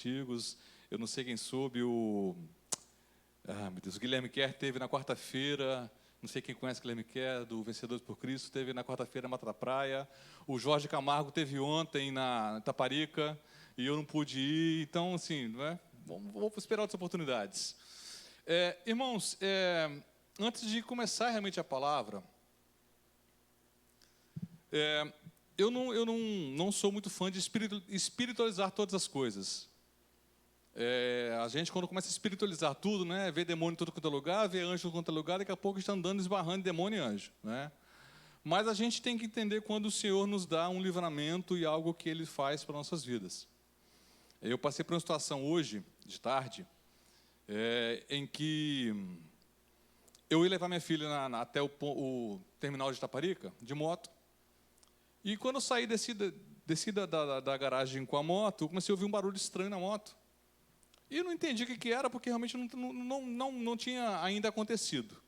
antigos. Eu não sei quem soube, meu Deus, o Guilherme Kerr teve na quarta-feira, não sei quem conhece o Guilherme Kerr, do Vencedores por Cristo, teve na quarta-feira na Mata da Praia. O Jorge Camargo teve ontem na Itaparica, e eu não pude ir. Então, assim, não é? Vamos esperar outras oportunidades. Irmãos, antes de começar realmente a palavra, eu não sou muito fã de espiritualizar todas as coisas. A gente, quando começa a espiritualizar tudo, né, vê demônio em todo quanto é lugar, vê anjo em todo quanto é lugar, daqui a pouco está andando esbarrando demônio e anjo, né? Mas a gente tem que entender quando o Senhor nos dá um livramento e algo que Ele faz para nossas vidas. Eu passei por uma situação hoje, de tarde, em que eu ia levar minha filha até o terminal de Itaparica, de moto, e quando eu saí, desci da garagem com a moto, eu comecei a ouvir um barulho estranho na moto. E eu não entendi o que era, porque realmente não tinha ainda acontecido.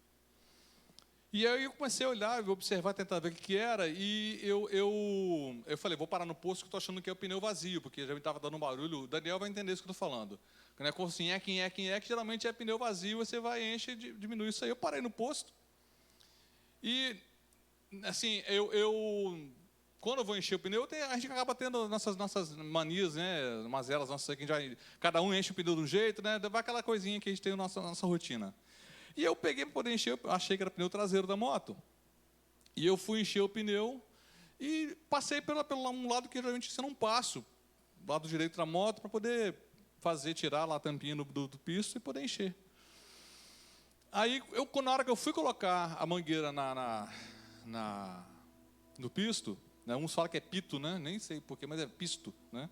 E aí eu comecei a olhar, observar, tentar ver o que era, e eu falei, vou parar no posto que estou achando que é o pneu vazio, porque já me estava dando um barulho. O Daniel vai entender isso que eu estou falando. Quando é assim, quem é, que geralmente é pneu vazio, você vai, enche e diminui isso aí. Eu parei no posto, e, assim, quando eu vou encher o pneu, a gente acaba tendo nossas manias, né, mazelas nossas, que cada um enche o pneu de um jeito, né, vai aquela coisinha que a gente tem na nossa rotina. E eu peguei para poder encher, achei que era o pneu traseiro da moto, e eu fui encher o pneu, e passei pelo um lado que geralmente você não passo, do lado direito da moto, para poder tirar lá a tampinha do pisto e poder encher. Aí, na hora que eu fui colocar a mangueira no pisto, né, uns falam que é pito, né? Nem sei porquê, mas é pisto, né?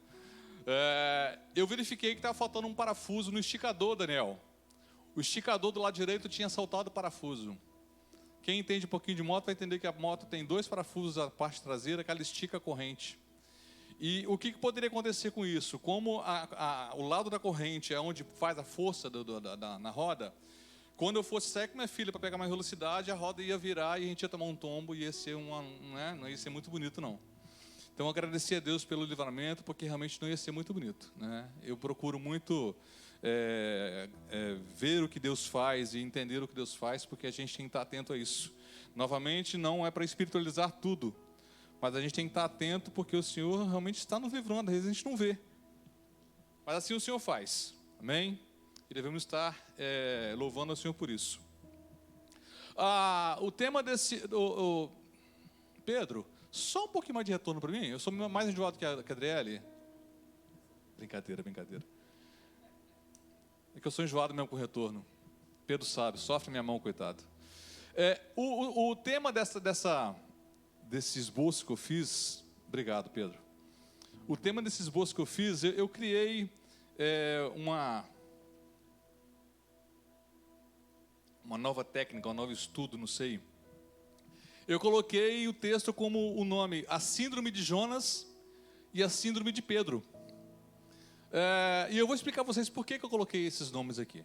Eu verifiquei que estava faltando um parafuso no esticador, Daniel. O esticador do lado direito tinha saltado o parafuso. Quem entende um pouquinho de moto vai entender que a moto tem 2 parafusos na parte traseira, que ela estica a corrente. E o que poderia acontecer com isso? Como o lado da corrente é onde faz a força na roda, quando eu fosse sair com minha filha para pegar mais velocidade, a roda ia virar e a gente ia tomar um tombo e ia ser não ia ser muito bonito, não. Então, eu agradeci a Deus pelo livramento, porque realmente não ia ser muito bonito, né? Eu procuro muito ver o que Deus faz e entender o que Deus faz, porque a gente tem que estar atento a isso. Novamente, não é para espiritualizar tudo, mas a gente tem que estar atento, porque o Senhor realmente está nos livrando. Às vezes a gente não vê, mas assim o Senhor faz. Amém? E devemos estar louvando ao Senhor por isso. O tema desse... Pedro, só um pouquinho mais de retorno para mim. Eu sou mais enjoado que a Adriele. Brincadeira. É que eu sou enjoado mesmo com retorno. Pedro sabe, sofre minha mão, coitado. O tema desse esboço que eu fiz... Obrigado, Pedro. O tema desse esboço que eu fiz, eu criei uma nova técnica, um novo estudo, não sei. Eu coloquei o texto como o nome, a síndrome de Jonas e a síndrome de Pedro. E eu vou explicar a vocês por que eu coloquei esses nomes aqui.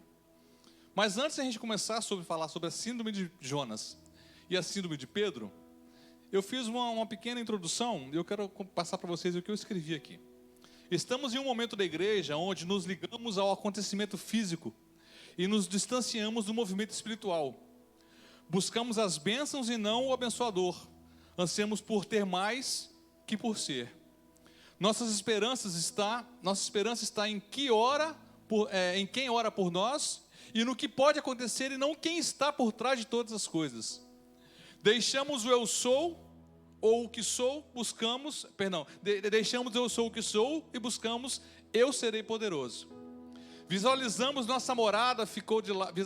Mas antes de a gente começar a falar sobre a síndrome de Jonas e a síndrome de Pedro, eu fiz uma pequena introdução e eu quero passar para vocês o que eu escrevi aqui. Estamos em um momento da igreja onde nos ligamos ao acontecimento físico e nos distanciamos do movimento espiritual. Buscamos as bênçãos e não o abençoador. Ansiamos por ter mais que por ser. Nossa esperança está em quem ora por nós e no que pode acontecer e não quem está por trás de todas as coisas. Deixamos o eu sou ou o que sou, deixamos o eu sou o que sou e buscamos eu serei poderoso. Visualizarmos nossa morada ficou de lado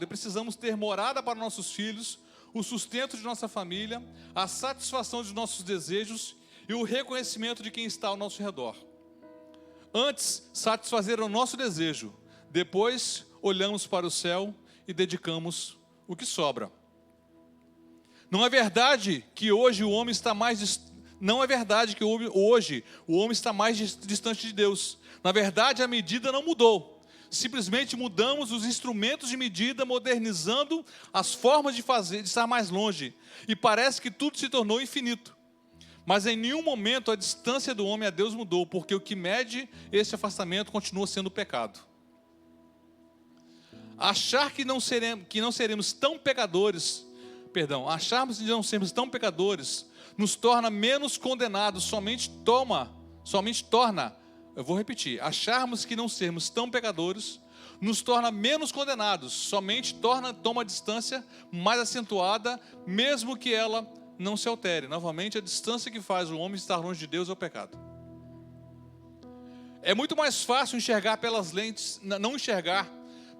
e precisamos ter morada para nossos filhos, o sustento de nossa família, a satisfação de nossos desejos e o reconhecimento de quem está ao nosso redor. Antes, satisfazer o nosso desejo, depois olhamos para o céu e dedicamos o que sobra. Não é verdade que hoje o homem está mais distante de Deus. Na verdade, a medida não mudou. Simplesmente mudamos os instrumentos de medida, modernizando as formas de estar mais longe. E parece que tudo se tornou infinito. Mas em nenhum momento a distância do homem a Deus mudou, porque o que mede esse afastamento continua sendo o pecado. Achar que não seremos tão pecadores, acharmos que não sermos tão pecadores, nos torna menos condenados, somente torna, eu vou repetir, acharmos que não sermos tão pecadores, nos torna menos condenados, somente toma a distância mais acentuada, mesmo que ela não se altere. Novamente, a distância que faz o homem estar longe de Deus é o pecado. É muito mais fácil não enxergar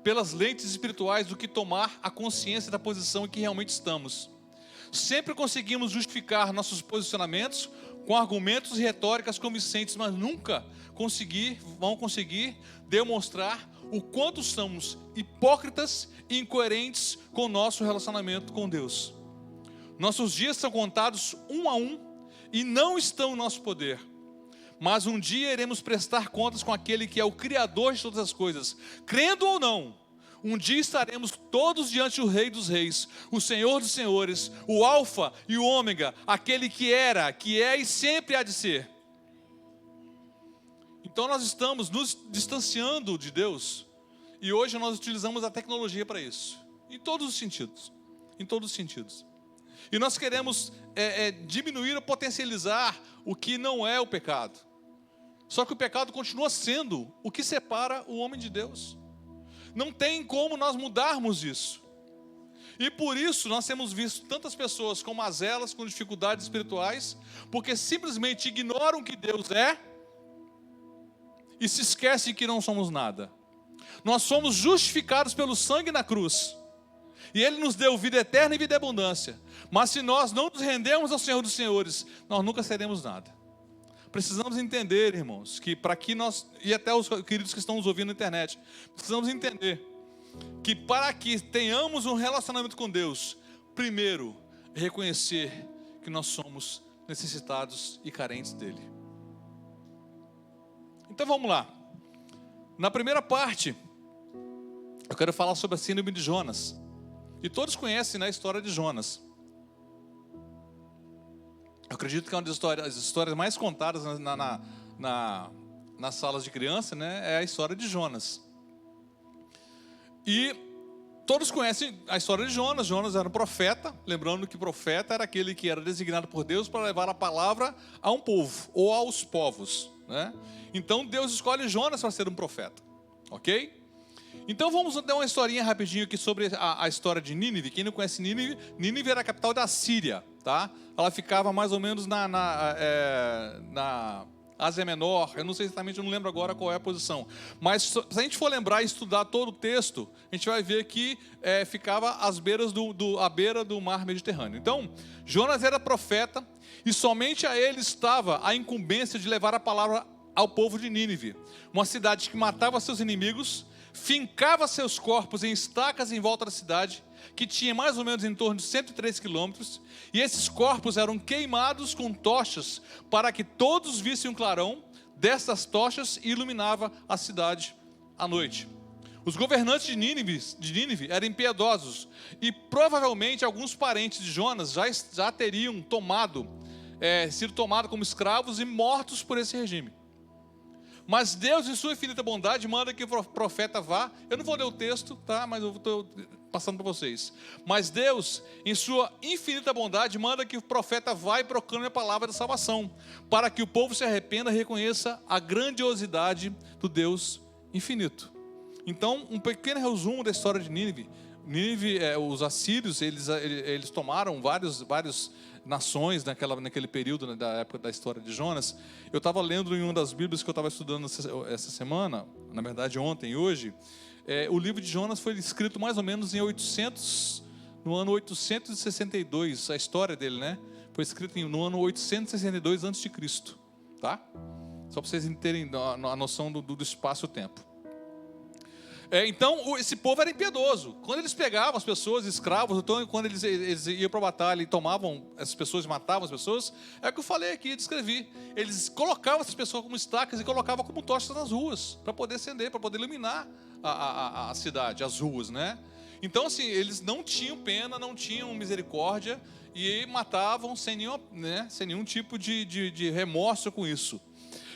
pelas lentes espirituais do que tomar a consciência da posição em que realmente estamos. Sempre conseguimos justificar nossos posicionamentos com argumentos e retóricas convincentes, mas nunca vão conseguir demonstrar o quanto somos hipócritas e incoerentes com o nosso relacionamento com Deus. Nossos dias são contados um a um e não estão em nosso poder. Mas um dia iremos prestar contas com aquele que é o Criador de todas as coisas. Crendo ou não, um dia estaremos todos diante do Rei dos Reis, o Senhor dos Senhores, o Alfa e o Ômega, aquele que era, que é e sempre há de ser. Então nós estamos nos distanciando de Deus, e hoje nós utilizamos a tecnologia para isso, em todos os sentidos, E nós queremos diminuir ou potencializar o que não é o pecado. Só que o pecado continua sendo o que separa o homem de Deus. Não tem como nós mudarmos isso. E por isso nós temos visto tantas pessoas com mazelas, com dificuldades espirituais, porque simplesmente ignoram que Deus é e se esquecem que não somos nada. Nós somos justificados pelo sangue na cruz. E Ele nos deu vida eterna e vida em abundância. Mas se nós não nos rendemos ao Senhor dos Senhores, nós nunca seremos nada. Precisamos entender, irmãos, que para que nós, e até os queridos que estão nos ouvindo na internet, precisamos entender que para que tenhamos um relacionamento com Deus, primeiro, reconhecer que nós somos necessitados e carentes dEle. Então vamos lá. Na primeira parte, eu quero falar sobre a síndrome de Jonas. E todos conhecem, né, a história de Jonas. Eu acredito que é uma das histórias mais contadas nas salas de criança, né, é a história de Jonas. E todos conhecem a história de Jonas. Jonas era um profeta, lembrando que profeta era aquele que era designado por Deus para levar a palavra a um povo, ou aos povos, né? Então Deus escolhe Jonas para ser um profeta, ok? Então vamos dar uma historinha rapidinho aqui sobre a história de Nínive. Quem não conhece Nínive, Nínive era a capital da Síria, tá? Ela ficava mais ou menos na Ásia Menor. Eu não sei exatamente, eu não lembro agora qual é a posição. Mas se a gente for lembrar e estudar todo o texto, a gente vai ver que ficava às beiras à beira do mar Mediterrâneo. Então, Jonas era profeta e somente a ele estava a incumbência de levar a palavra ao povo de Nínive, uma cidade que matava seus inimigos, fincava seus corpos em estacas em volta da cidade, que tinha mais ou menos em torno de 103 quilômetros, e esses corpos eram queimados com tochas, para que todos vissem um clarão dessas tochas e iluminava a cidade à noite. Os governantes de Nínive eram impiedosos, e provavelmente alguns parentes de Jonas já teriam sido tomados como escravos e mortos por esse regime. Mas Deus, em sua infinita bondade, manda que o profeta vá. Eu não vou ler o texto, tá? Mas eu estou passando para vocês. Mas Deus, em sua infinita bondade, manda que o profeta vá e proclame a palavra da salvação, para que o povo se arrependa e reconheça a grandiosidade do Deus infinito. Então, um pequeno resumo da história de Nínive. Nínive, os assírios, eles tomaram várias nações naquele período, né, da época da história de Jonas. Eu estava lendo em uma das Bíblias que eu estava estudando essa semana, na verdade ontem e hoje, o livro de Jonas foi escrito mais ou menos no ano 862, a história dele, né? Foi escrito no ano 862 a.C., tá? Só para vocês terem a noção do espaço-tempo. Então, esse povo era impiedoso. Quando eles pegavam as pessoas, escravos, então, quando eles iam para a batalha e tomavam essas pessoas, matavam as pessoas, é o que eu falei aqui, descrevi. Eles colocavam essas pessoas como estacas e colocavam como tochas nas ruas, para poder acender, para poder iluminar a cidade, as ruas, né? Então, assim, eles não tinham pena, não tinham misericórdia e matavam sem nenhum tipo de remorso com isso.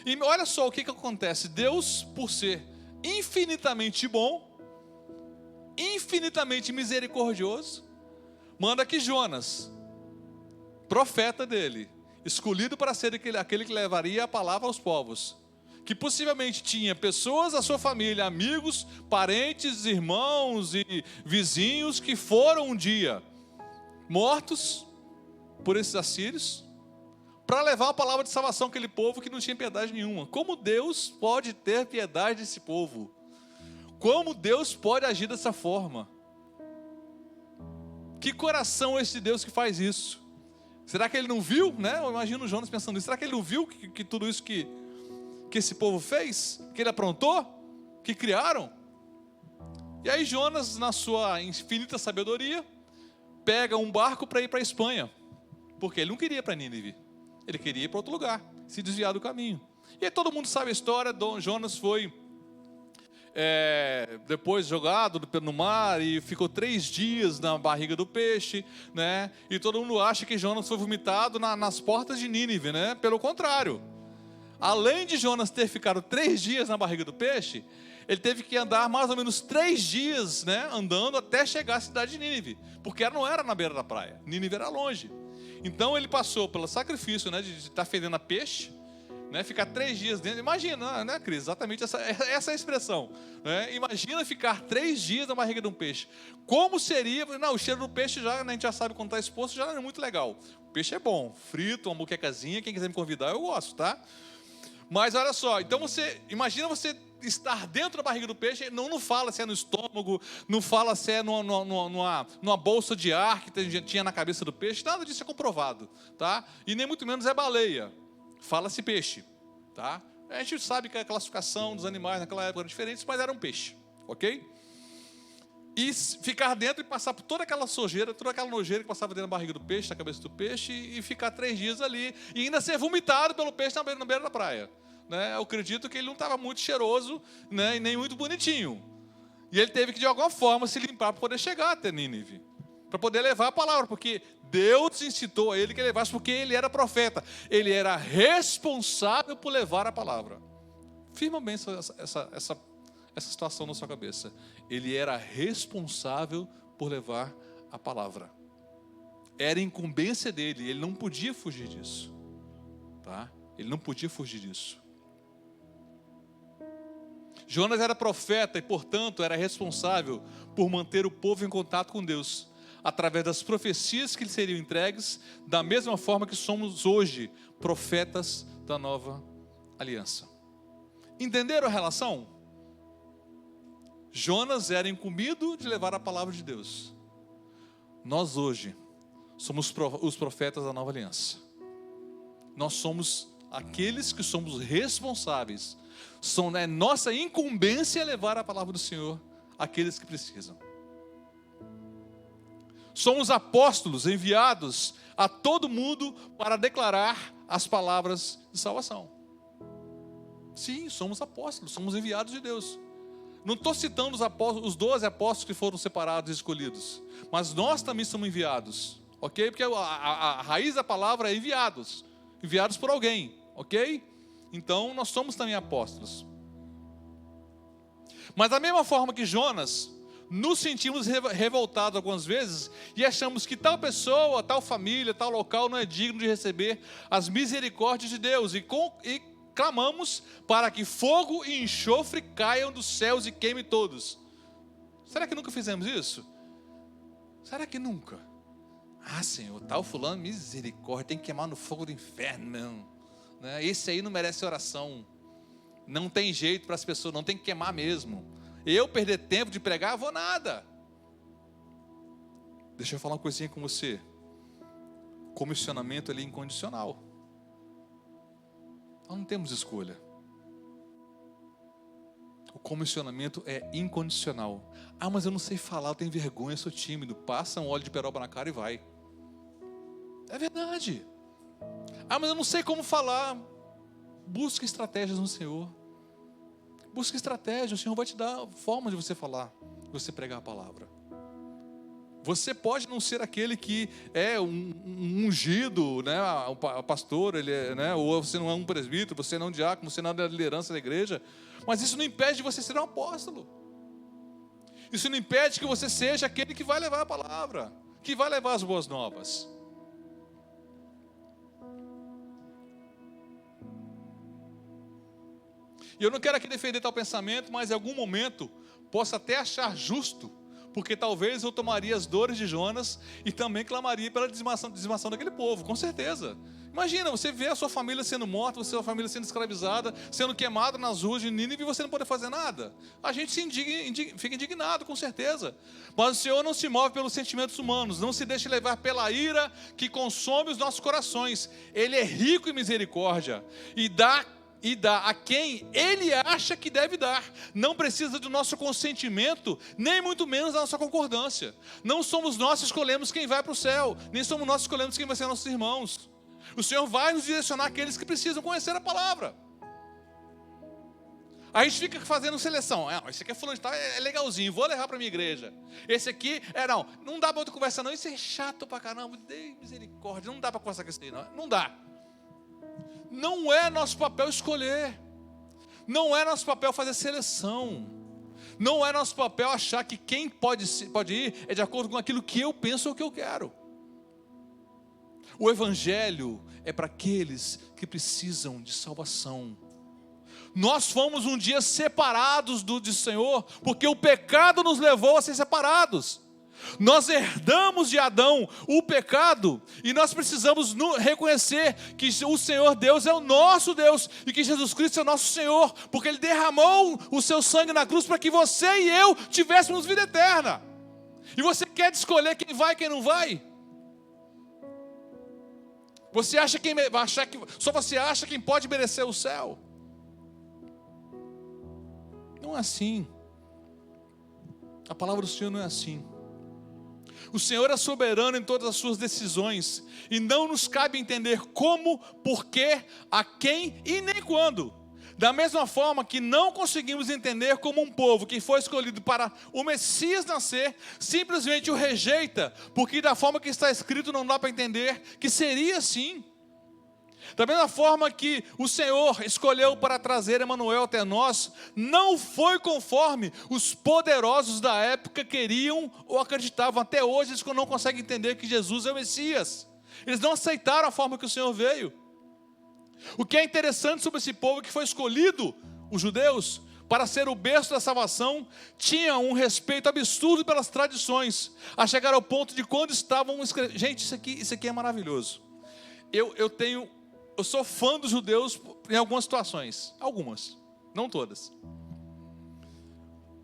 E olha só o que acontece. Deus, por ser infinitamente bom, infinitamente misericordioso, manda que Jonas, profeta dele, escolhido para ser aquele que levaria a palavra aos povos, que possivelmente tinha pessoas da sua família, amigos, parentes, irmãos e vizinhos que foram um dia mortos por esses assírios, para levar a palavra de salvação àquele povo que não tinha piedade nenhuma. Como Deus pode ter piedade desse povo? Como Deus pode agir dessa forma? Que coração é esse Deus que faz isso? Será que ele não viu, né? Eu imagino o Jonas pensando isso. Será que ele não viu que tudo isso que esse povo fez? Que ele aprontou? Que criaram? E aí Jonas, na sua infinita sabedoria, pega um barco para ir para a Espanha. Porque ele não queria ir para Nínive. Ele queria ir para outro lugar, se desviar do caminho. E aí todo mundo sabe a história. Jonas foi depois jogado no mar e ficou 3 dias na barriga do peixe, né? E todo mundo acha que Jonas foi vomitado nas portas de Nínive, né? Pelo contrário, além de Jonas ter ficado 3 dias na barriga do peixe, ele teve que andar mais ou menos 3 dias, né? Andando até chegar à cidade de Nínive, porque não era na beira da praia, Nínive era longe. Então ele passou pelo sacrifício, né? De estar fedendo a peixe, né, ficar 3 dias dentro. Imagina, né, Cris? Exatamente essa é a expressão, né? Imagina ficar 3 dias na barriga de um peixe. Como seria? Não, o cheiro do peixe já, né, a gente já sabe quando está exposto, já não é muito legal. O peixe é bom, frito, uma moquecazinha. Quem quiser me convidar, eu gosto, tá? Mas olha só, então imagina você estar dentro da barriga do peixe. Não fala se é no estômago, não fala se é numa bolsa de ar que tinha na cabeça do peixe. Nada disso é comprovado, tá? E nem muito menos é baleia. Fala-se peixe, tá? A gente sabe que a classificação dos animais naquela época era diferente, mas era um peixe, ok? E ficar dentro e passar por toda aquela sujeira, toda aquela nojeira que passava dentro da barriga do peixe, na cabeça do peixe, e ficar 3 dias ali, e ainda ser vomitado pelo peixe na beira da praia, né? Eu acredito que ele não estava muito cheiroso, né? E nem muito bonitinho. E ele teve que, de alguma forma, se limpar para poder chegar até Nínive, para poder levar a palavra, porque Deus incitou a ele que ele levasse, porque ele era profeta. Ele era responsável por levar a palavra. Firma bem essa situação na sua cabeça. Ele era responsável por levar a palavra. Era incumbência dele, ele não podia fugir disso. Tá? Ele não podia fugir disso. Jonas era profeta e, portanto, era responsável por manter o povo em contato com Deus, através das profecias que lhe seriam entregues, da mesma forma que somos hoje profetas da nova aliança. Entenderam a relação? Jonas era incumbido de levar a palavra de Deus. Nós hoje somos os profetas da nova aliança. Nós somos aqueles que somos responsáveis. É nossa incumbência levar a palavra do Senhor àqueles que precisam. Somos apóstolos enviados a todo mundo para declarar as palavras de salvação. Sim, somos apóstolos, somos enviados de Deus. Não estou citando os 12 apóstolos que foram separados e escolhidos, mas nós também somos enviados, ok? Porque a raiz da palavra é enviados por alguém, ok? Então nós somos também apóstolos. Mas da mesma forma que Jonas, nos sentimos revoltados algumas vezes e achamos que tal pessoa, tal família, tal local não é digno de receber as misericórdias de Deus e clamamos para que fogo e enxofre caiam dos céus e queime todos. Será que nunca fizemos isso? Será que nunca? Ah, Senhor, tal fulano, misericórdia, tem que queimar no fogo do inferno, não. Né? Esse aí não merece oração. Não tem jeito para as pessoas, não tem que queimar mesmo. Eu perder tempo de pregar, vou nada. Deixa eu falar uma coisinha com você. Comissionamento ali é incondicional. Nós não temos escolha. O comissionamento é incondicional. Ah, mas eu não sei falar, eu tenho vergonha, eu sou tímido. Passa um óleo de peroba na cara e vai. É verdade. Ah, mas eu não sei como falar. Busque estratégias no Senhor. Busque estratégia, o Senhor vai te dar forma de você falar, de você pregar a palavra. Você pode não ser aquele que é um ungido, né? O pastor, ele é, né? Ou você não é um presbítero, você não é um diácono, você não é da liderança da igreja. Mas isso não impede de você ser um apóstolo. Isso não impede que você seja aquele que vai levar a palavra, que vai levar as boas novas. E eu não quero aqui defender tal pensamento, mas em algum momento posso até achar justo, porque talvez eu tomaria as dores de Jonas e também clamaria pela dizimação daquele povo, com certeza. Imagina, você vê a sua família sendo morta, a sua família sendo escravizada, sendo queimada nas ruas de Nínive e você não poder fazer nada. A gente fica indignado, com certeza. Mas o Senhor não se move pelos sentimentos humanos, não se deixe levar pela ira que consome os nossos corações. Ele é rico em misericórdia e dá a quem Ele acha que deve dar. Não precisa do nosso consentimento, nem muito menos da nossa concordância. Não somos nós que escolhemos quem vai para o céu, nem somos nós que escolhemos quem vai ser nossos irmãos. O Senhor vai nos direcionar aqueles que precisam conhecer a palavra. A gente fica fazendo seleção. Esse aqui é fulano de tal, é legalzinho, vou levar para a minha igreja. Esse aqui, não dá para outra conversa não, isso é chato para caramba, dê misericórdia, não dá para conversar com esse aí não dá. Não é nosso papel escolher. Não é nosso papel fazer seleção. Não é nosso papel achar que quem pode ir é de acordo com aquilo que eu penso ou que eu quero. O Evangelho é para aqueles que precisam de salvação. Nós fomos um dia separados do Senhor, porque o pecado nos levou a ser separados. Nós herdamos de Adão o pecado e nós precisamos reconhecer que o Senhor Deus é o nosso Deus e que Jesus Cristo é o nosso Senhor, porque Ele derramou o seu sangue na cruz para que você e eu tivéssemos vida eterna. E você quer escolher quem vai e quem não vai? Você acha que só você acha quem pode merecer o céu? Não é assim. A palavra do Senhor não é assim. O Senhor é soberano em todas as suas decisões, e não nos cabe entender como, porquê, a quem e nem quando. Da mesma forma que não conseguimos entender como um povo que foi escolhido para o Messias nascer, simplesmente o rejeita, porque da forma que está escrito não dá para entender que seria assim. Da mesma forma que o Senhor escolheu para trazer Emanuel até nós, não foi conforme os poderosos da época queriam ou acreditavam. Até hoje eles não conseguem entender que Jesus é o Messias. Eles não aceitaram a forma que o Senhor veio. O que é interessante sobre esse povo que foi escolhido, os judeus, para ser o berço da salvação, tinha um respeito absurdo pelas tradições, a chegar ao ponto de quando estavam escrevendo. Gente, isso aqui é maravilhoso. Eu sou fã dos judeus em algumas situações. Algumas, não todas.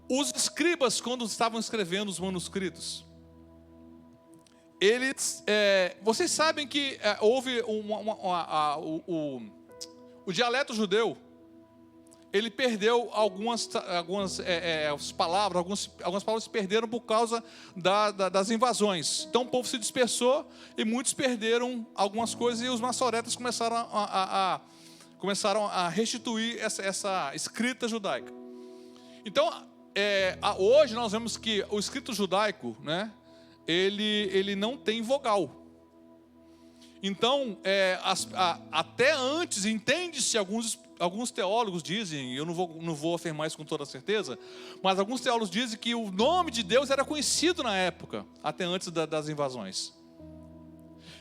Os escribas, quando estavam escrevendo os manuscritos, eles... vocês sabem que houve o dialeto judeu, ele perdeu algumas palavras, algumas palavras se perderam por causa das invasões. Então o povo se dispersou e muitos perderam algumas coisas, e os maçoretas começaram a restituir essa escrita judaica. Então hoje nós vemos que o escrito judaico, né, ele não tem vogal. Então até antes, entende-se, alguns teólogos dizem, eu não vou afirmar isso com toda certeza, mas alguns teólogos dizem que o nome de Deus era conhecido na época, até antes das invasões.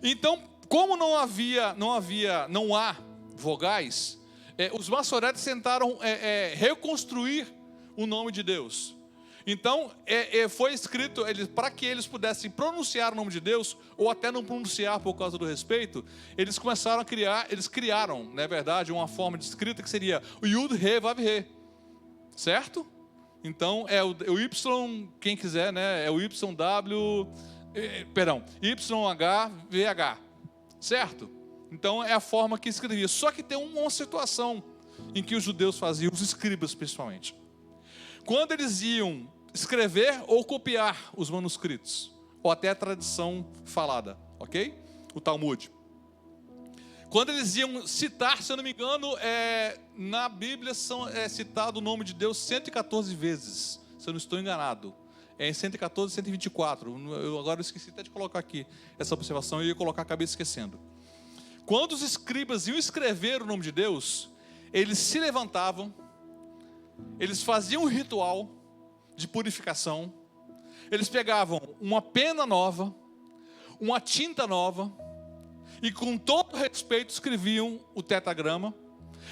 Então, como não há vogais, os maçoretas tentaram reconstruir o nome de Deus. Então, foi escrito, para que eles pudessem pronunciar o nome de Deus, ou até não pronunciar por causa do respeito, eles criaram, na verdade, uma forma de escrita que seria o Yud, Re, Vav, Re. Certo? Então, o Y, quem quiser, né, é o YH, VH. Certo? Então, é a forma que escrevia. Só que tem uma situação em que os judeus faziam, os escribas principalmente. Quando eles iam escrever ou copiar os manuscritos, ou até a tradição falada, ok? O Talmud. Quando eles iam citar, se eu não me engano, na Bíblia é citado o nome de Deus 114 vezes, se eu não estou enganado. É em 114 e 124. Agora eu esqueci até de colocar aqui essa observação, eu ia colocar, acabei esquecendo. Quando os escribas iam escrever o nome de Deus, eles se levantavam, eles faziam um ritual de purificação, eles pegavam uma pena nova, uma tinta nova, e com todo respeito escreviam o tetragrama,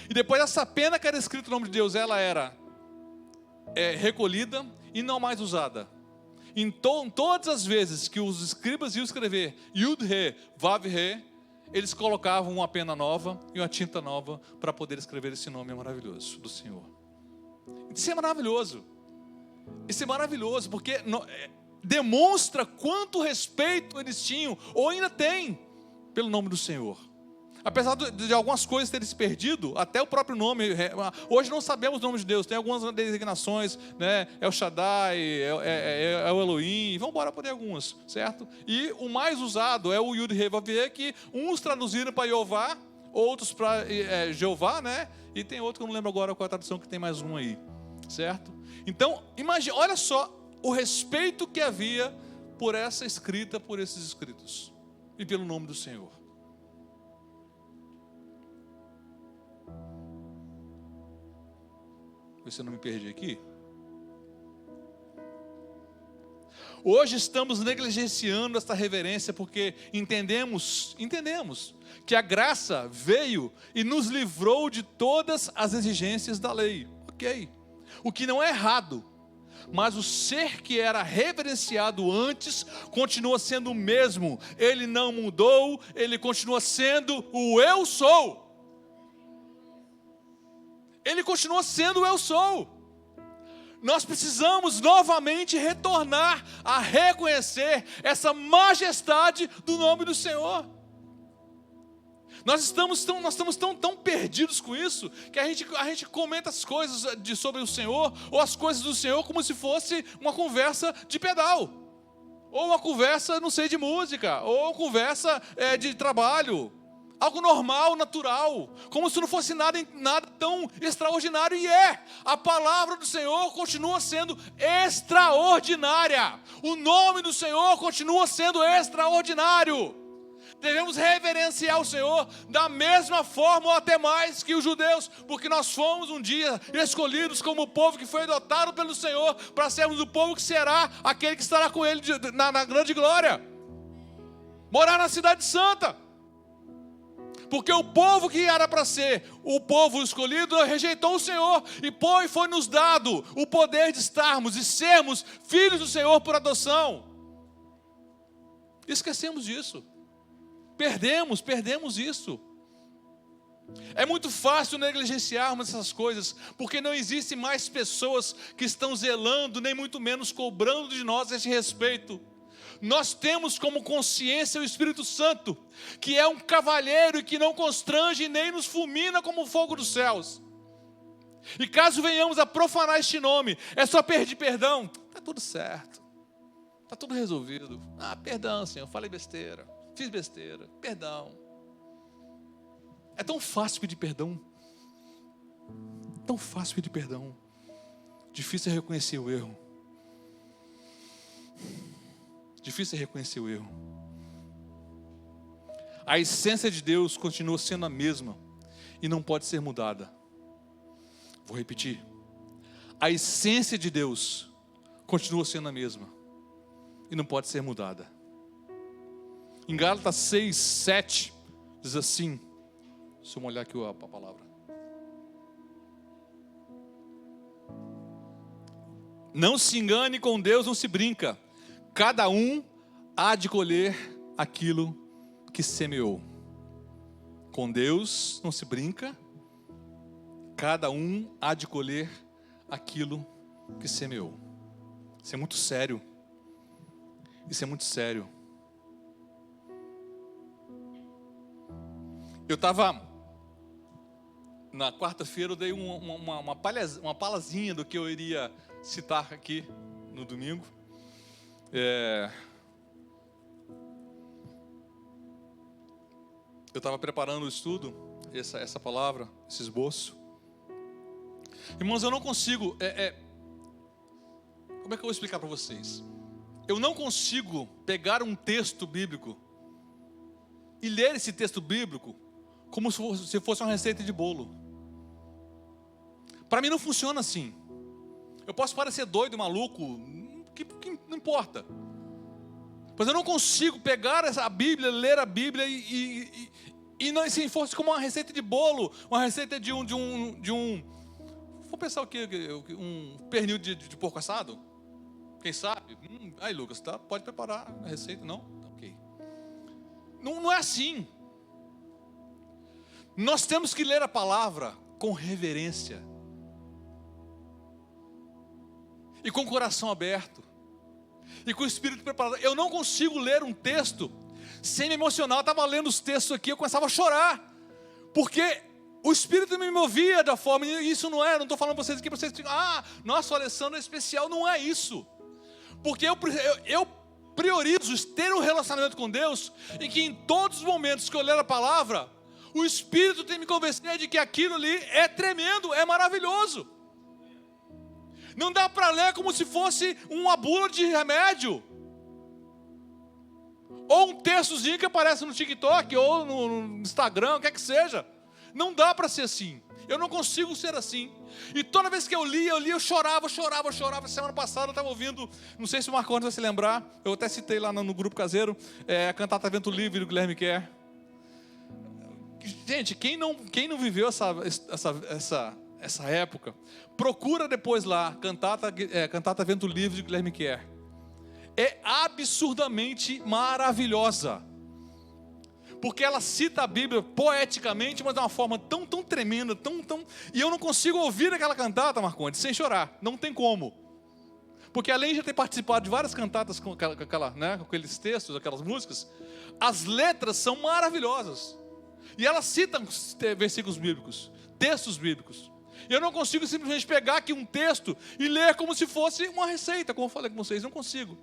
e depois essa pena que era escrita o nome de Deus, ela era recolhida e não mais usada. Então, todas as vezes que os escribas iam escrever Yud-He, Vav-He, eles colocavam uma pena nova e uma tinta nova para poder escrever esse nome maravilhoso do Senhor. Isso é maravilhoso. Isso é maravilhoso, porque demonstra quanto respeito eles tinham, ou ainda têm, pelo nome do Senhor. Apesar de algumas coisas terem se perdido, até o próprio nome, hoje não sabemos o nome de Deus, tem algumas designações, né? É o Shaddai, é o Elohim, vamos embora por algumas, certo? E o mais usado é o Yud-He Vav-He, que uns traduziram para Jeová, outros para Jeová, né? E tem outro que eu não lembro agora qual é a tradução, que tem mais um aí, certo? Então, imagine, olha só o respeito que havia por essa escrita, por esses escritos, e pelo nome do Senhor. Se eu não me perdi aqui. Hoje estamos negligenciando esta reverência porque entendemos que a graça veio e nos livrou de todas as exigências da lei. Ok. O que não é errado, mas o ser que era reverenciado antes continua sendo o mesmo. Ele não mudou, ele continua sendo o eu sou. Ele continua sendo o eu sou. Nós precisamos novamente retornar a reconhecer essa majestade do nome do Senhor. Nós estamos tão perdidos com isso, que a gente comenta as coisas sobre o Senhor, ou as coisas do Senhor, como se fosse uma conversa de pedal, ou uma conversa, não sei, de música, ou uma conversa de trabalho. Algo normal, natural, como se não fosse nada tão extraordinário, e a palavra do Senhor continua sendo extraordinária, o nome do Senhor continua sendo extraordinário. Devemos reverenciar o Senhor da mesma forma, ou até mais que os judeus, porque nós fomos um dia escolhidos como o povo que foi adotado pelo Senhor, para sermos o povo que será aquele que estará com Ele na grande glória, morar na cidade santa. Porque o povo que era para ser o povo escolhido rejeitou o Senhor, e foi nos dado o poder de estarmos e sermos filhos do Senhor por adoção. Esquecemos disso, perdemos isso. É muito fácil negligenciarmos essas coisas, porque não existem mais pessoas que estão zelando, nem muito menos cobrando de nós esse respeito. Nós temos como consciência o Espírito Santo, que é um cavalheiro e que não constrange nem nos fulmina como o fogo dos céus. E caso venhamos a profanar este nome, é só pedir perdão, está tudo certo, está tudo resolvido. Perdão, Senhor, falei besteira, fiz besteira, perdão. É tão fácil pedir perdão, tão fácil pedir perdão, difícil é reconhecer o erro. Difícil é reconhecer o erro. A essência de Deus continua sendo a mesma e não pode ser mudada. Vou repetir. A essência de Deus continua sendo a mesma e não pode ser mudada. Em Gálatas 6, 7, diz assim, deixa eu olhar aqui a palavra. Não se engane, com Deus não se brinca. Cada um há de colher aquilo que semeou. Com Deus não se brinca. Cada um há de colher aquilo que semeou. Isso é muito sério. Isso é muito sério. Eu estava, na quarta-feira, eu dei uma palazinha do que eu iria citar aqui no domingo. Eu estava preparando o estudo, essa palavra, esse esboço. Irmãos, eu não consigo Como é que eu vou explicar para vocês? Eu não consigo pegar um texto bíblico e ler esse texto bíblico como se fosse uma receita de bolo. Para mim não funciona assim. Eu posso parecer doido, maluco, que não importa. Mas eu não consigo pegar a Bíblia, ler a Bíblia e não, se fosse como uma receita de bolo, uma receita de um vou pensar o quê? Um pernil de porco assado? Quem sabe? Aí, Lucas, tá? Pode preparar a receita, não? Ok. Não é assim. Nós temos que ler a palavra com reverência e com o coração aberto e com o espírito preparado. Eu não consigo ler um texto sem me emocionar. Eu estava lendo os textos aqui, eu começava a chorar, porque o Espírito me movia da forma, e isso não estou falando para vocês aqui, para vocês ficam, nossa, o Alessandro é especial. Não é isso, porque eu priorizo ter um relacionamento com Deus, em que em todos os momentos que eu ler a palavra, o Espírito tem me convencer de que aquilo ali é tremendo, é maravilhoso. Não dá para ler como se fosse uma bula de remédio, ou um textozinho que aparece no TikTok, ou no Instagram, o que é que seja. Não dá para ser assim. Eu não consigo ser assim. E toda vez que eu li, eu chorava. Semana passada eu estava ouvindo, não sei se o Marcos vai se lembrar, eu até citei lá no grupo caseiro, a cantata Vento Livre do Guilherme Kerr. Gente, quem não viveu essa época, procura depois lá, cantata Vento Livre de Guilherme Kerr. É absurdamente maravilhosa, porque ela cita a Bíblia poeticamente, mas de uma forma tão tremenda, e eu não consigo ouvir aquela cantata, Marcondes, sem chorar. Não tem como, porque além de ter participado de várias cantatas com aqueles textos, aquelas músicas, as letras são maravilhosas, e elas citam versículos bíblicos, textos bíblicos. E eu não consigo simplesmente pegar aqui um texto e ler como se fosse uma receita, como eu falei com vocês. Não consigo.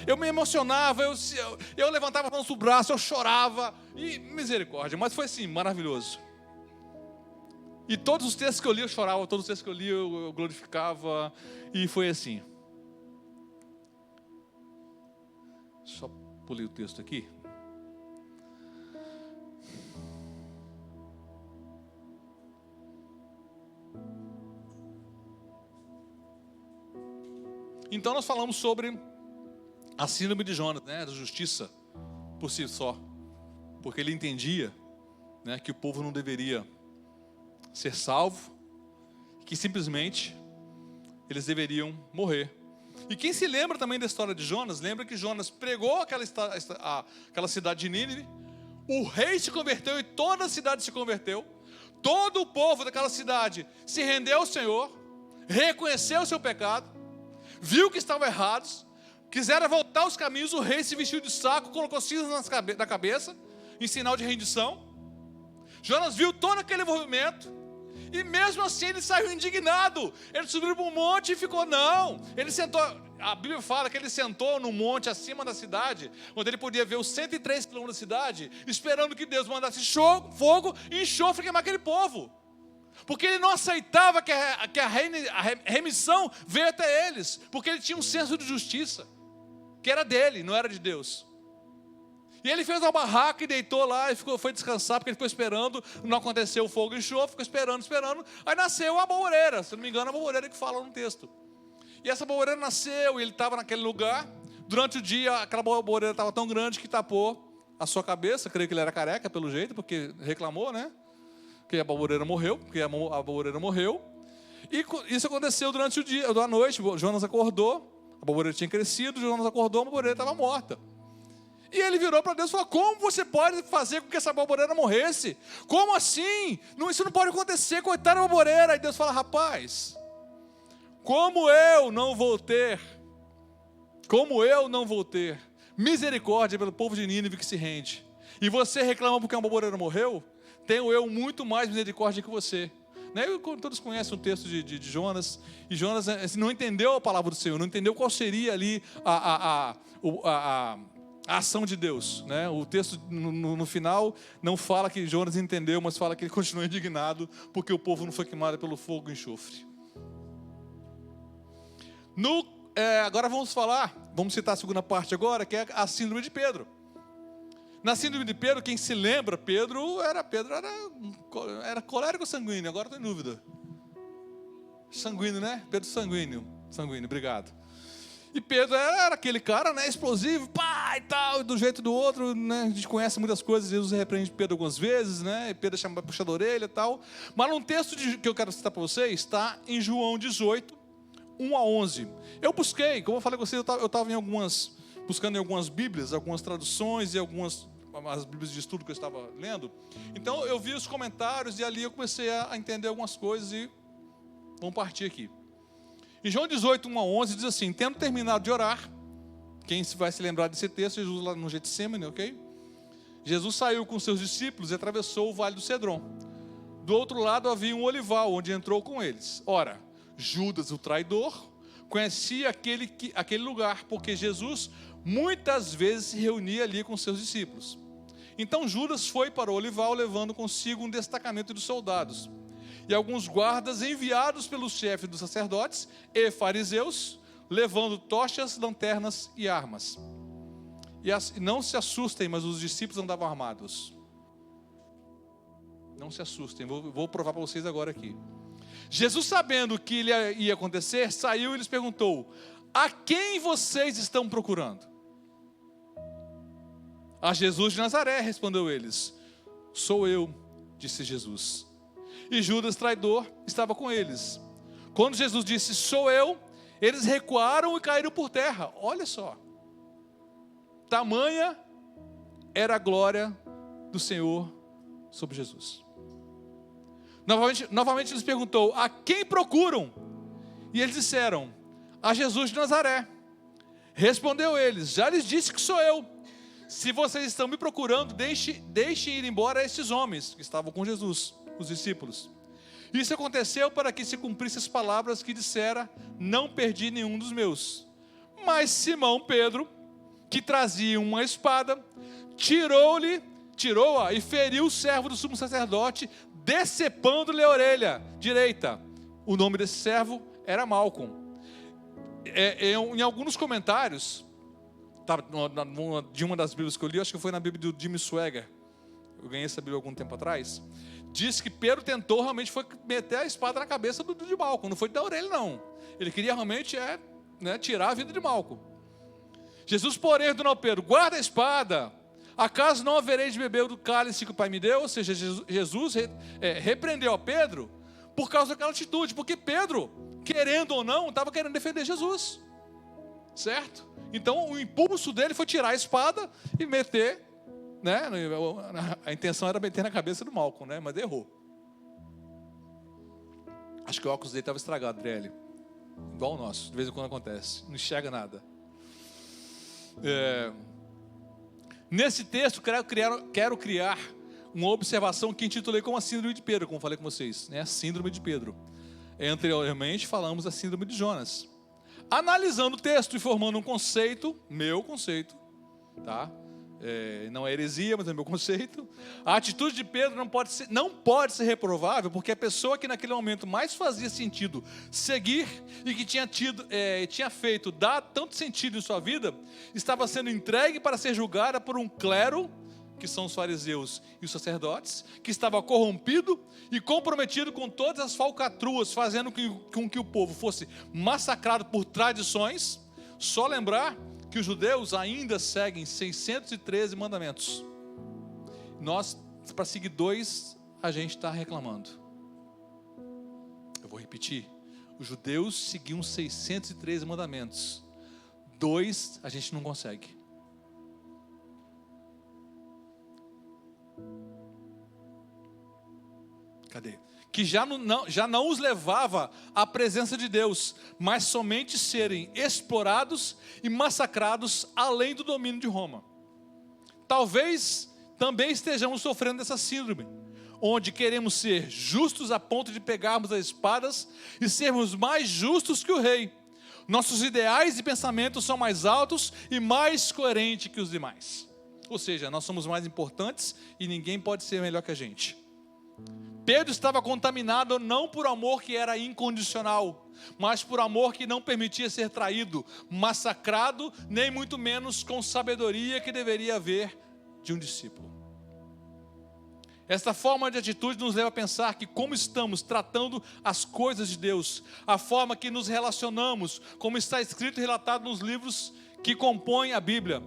Eu me emocionava, eu levantava a mão do braço, eu chorava, e misericórdia, mas foi assim, maravilhoso. E todos os textos que eu li eu chorava, todos os textos que eu li eu glorificava, e foi assim. Só pulei o texto aqui. Então nós falamos sobre a síndrome de Jonas, da justiça por si só, porque ele entendia, que o povo não deveria ser salvo, que simplesmente eles deveriam morrer. E quem se lembra também da história de Jonas, lembra que Jonas pregou aquela cidade de Nínive, o rei se converteu e toda a cidade se converteu, todo o povo daquela cidade se rendeu ao Senhor, reconheceu o seu pecado, viu que estavam errados, quiseram voltar aos caminhos. O rei se vestiu de saco, colocou cinzas na cabeça, em sinal de rendição. Jonas viu todo aquele movimento, e mesmo assim ele saiu indignado. Ele subiu para um monte e ficou, ele sentou, a Bíblia fala que ele sentou no monte acima da cidade, onde ele podia ver os 103 quilômetros da cidade, esperando que Deus mandasse fogo e enxofre queimar aquele povo, porque ele não aceitava que a remissão veio até eles, porque ele tinha um senso de justiça, que era dele, não era de Deus. E ele fez uma barraca e deitou lá e foi descansar, porque ele ficou esperando, não aconteceu o fogo e enxofre, ficou esperando, aí nasceu a baboreira, se não me engano, a baboreira que fala no texto. E essa baboreira nasceu, e ele estava naquele lugar, durante o dia, aquela baboreira estava tão grande que tapou a sua cabeça, creio que ele era careca pelo jeito, porque reclamou, que a baboreira morreu, e isso aconteceu durante o dia, à noite. Jonas acordou, a baboreira tinha crescido, Jonas acordou, a baboreira estava morta. E ele virou para Deus e falou: como você pode fazer com que essa baboreira morresse? Como assim? Isso não pode acontecer, coitada da baboreira. Aí Deus fala: rapaz, como eu não vou ter misericórdia pelo povo de Nínive que se rende, e você reclama porque uma baboreira morreu, tenho eu muito mais misericórdia que você. Todos conhecem o texto de Jonas, e Jonas não entendeu a palavra do Senhor, não entendeu qual seria ali a ação de Deus. O texto no final não fala que Jonas entendeu, mas fala que ele continuou indignado, porque o povo não foi queimado pelo fogo e enxofre. No agora vamos citar a segunda parte agora, que é a síndrome de Pedro. Na síndrome de Pedro, quem se lembra, Pedro era colérico ou sanguíneo? Agora estou em dúvida. Sanguíneo, né? Pedro sanguíneo, obrigado. E Pedro era aquele cara, né, explosivo, pá, e tal, do jeito do outro, né? A gente conhece muitas coisas, Jesus repreende Pedro algumas vezes, né? E Pedro chama para puxar da orelha e tal. Mas num texto que eu quero citar para vocês, está em João 18, 1 a 11. Eu busquei, como eu falei com vocês, eu estava buscando em algumas bíblias, algumas traduções e as bíblias de estudo que eu estava lendo. Então eu vi os comentários e ali eu comecei a entender algumas coisas e vamos partir aqui. Em João 18, 1 a 11, diz assim: tendo terminado de orar, quem vai se lembrar desse texto, Jesus lá no Getsemane, ok? Jesus saiu com seus discípulos e atravessou o vale do Cedron. Do outro lado havia um olival, onde entrou com eles. Ora, Judas, o traidor, conhecia aquele lugar, porque Jesus muitas vezes se reunia ali com seus discípulos. Então Judas foi para o olival, levando consigo um destacamento de soldados e alguns guardas enviados pelos chefes dos sacerdotes e fariseus, levando tochas, lanternas e armas. E não se assustem, mas os discípulos andavam armados. Não se assustem, vou provar para vocês agora aqui. Jesus, sabendo o que ia acontecer, saiu e lhes perguntou: a quem vocês estão procurando? A Jesus de Nazaré, respondeu eles. Sou eu, disse Jesus. E Judas, traidor, estava com eles. Quando Jesus disse, sou eu, eles recuaram e caíram por terra. Olha só. Tamanha era a glória do Senhor sobre Jesus. Novamente eles perguntou, a quem procuram? E eles disseram, a Jesus de Nazaré. Respondeu eles, já lhes disse que sou eu. Se vocês estão me procurando, deixem ir embora estes homens que estavam com Jesus, os discípulos. Isso aconteceu para que se cumprissem as palavras que dissera, não perdi nenhum dos meus. Mas Simão Pedro, que trazia uma espada, tirou-a e feriu o servo do sumo sacerdote, decepando-lhe a orelha direita. O nome desse servo era Malcom. Em alguns comentários, de uma das bíblias que eu li, acho que foi na Bíblia do Jimmy Swaggart, eu ganhei essa Bíblia algum tempo atrás, diz que Pedro tentou realmente meter a espada na cabeça de Malcom, não foi da orelha não, ele queria realmente tirar a vida de Malcom. Jesus, porém, ordenou a Pedro, guarda a espada, acaso não haverei de beber do cálice que o Pai me deu? Ou seja, Jesus repreendeu a Pedro por causa daquela atitude, porque Pedro, querendo ou não, estava querendo defender Jesus, certo? Então o impulso dele foi tirar a espada e meter, né? A intenção era meter na cabeça do Malcom, né? Mas errou. Acho que o óculos dele estava estragado, Adriele. Igual o nosso, de vez em quando acontece, não enxerga nada. Nesse texto quero criar uma observação que intitulei como a síndrome de Pedro, como falei com vocês, né? A síndrome de Pedro. Anteriormente falamos da síndrome de Jonas. Analisando o texto e formando um conceito, meu conceito, tá? Não é heresia, mas é meu conceito. A atitude de Pedro não pode ser reprovável, porque a pessoa que naquele momento mais fazia sentido seguir e que tinha feito dar tanto sentido em sua vida, estava sendo entregue para ser julgada por um clero, que são os fariseus e os sacerdotes, que estava corrompido e comprometido com todas as falcatruas, fazendo com que o povo fosse massacrado por tradições. Só lembrar que os judeus ainda seguem 613 mandamentos. Nós, para seguir 2, a gente está reclamando. Eu vou repetir. Os judeus seguiam 613 mandamentos. 2, a gente não consegue. Cadê? Que já não os levava à presença de Deus, mas somente serem explorados e massacrados além do domínio de Roma. Talvez também estejamos sofrendo dessa síndrome, onde queremos ser justos a ponto de pegarmos as espadas e sermos mais justos que o rei. Nossos ideais e pensamentos são mais altos e mais coerentes que os demais. Ou seja, nós somos mais importantes e ninguém pode ser melhor que a gente. Pedro estava contaminado não por amor que era incondicional, mas por amor que não permitia ser traído, massacrado, nem muito menos com sabedoria que deveria haver de um discípulo. Esta forma de atitude nos leva a pensar que como estamos tratando as coisas de Deus, a forma que nos relacionamos, como está escrito e relatado nos livros que compõem a Bíblia.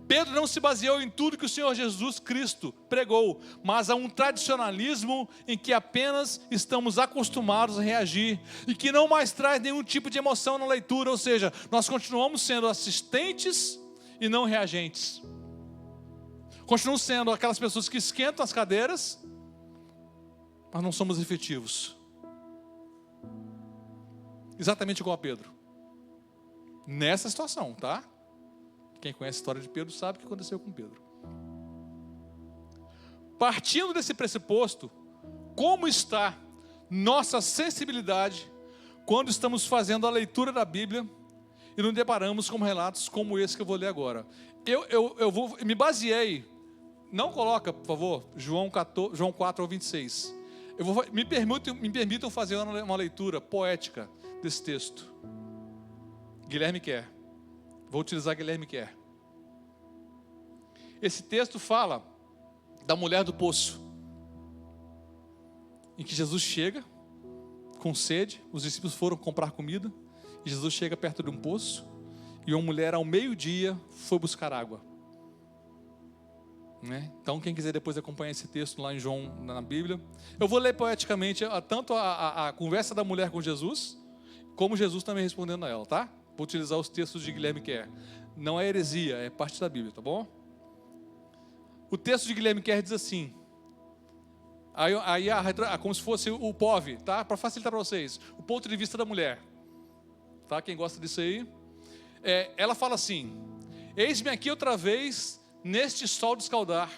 Pedro não se baseou em tudo que o Senhor Jesus Cristo pregou, mas a um tradicionalismo em que apenas estamos acostumados a reagir e que não mais traz nenhum tipo de emoção na leitura, ou seja, nós continuamos sendo assistentes e não reagentes. Continuamos sendo aquelas pessoas que esquentam as cadeiras, mas não somos efetivos. Exatamente igual a Pedro. Nessa situação, tá? Quem conhece a história de Pedro sabe o que aconteceu com Pedro. Partindo desse pressuposto, como está nossa sensibilidade quando estamos fazendo a leitura da Bíblia e nos deparamos com relatos como esse que eu vou ler agora? Me baseei, não coloca, por favor, João 4 ao 26. Me permitam fazer uma leitura poética desse texto. Guilherme quer. Vou utilizar Guilherme Kerr. Esse texto fala da mulher do poço, em que Jesus chega com sede, os discípulos foram comprar comida, e Jesus chega perto de um poço, e uma mulher ao meio-dia foi buscar água. Né? Então quem quiser depois acompanhar esse texto lá em João, na Bíblia, eu vou ler poeticamente tanto a conversa da mulher com Jesus, como Jesus também respondendo a ela, tá? Vou utilizar os textos de Guilherme Kerr. Não é heresia, é parte da Bíblia, tá bom? O texto de Guilherme Kerr diz assim, como se fosse o POV, tá? Para facilitar para vocês, o ponto de vista da mulher, tá? Quem gosta disso aí, ela fala assim: eis-me aqui outra vez neste sol de escaldar,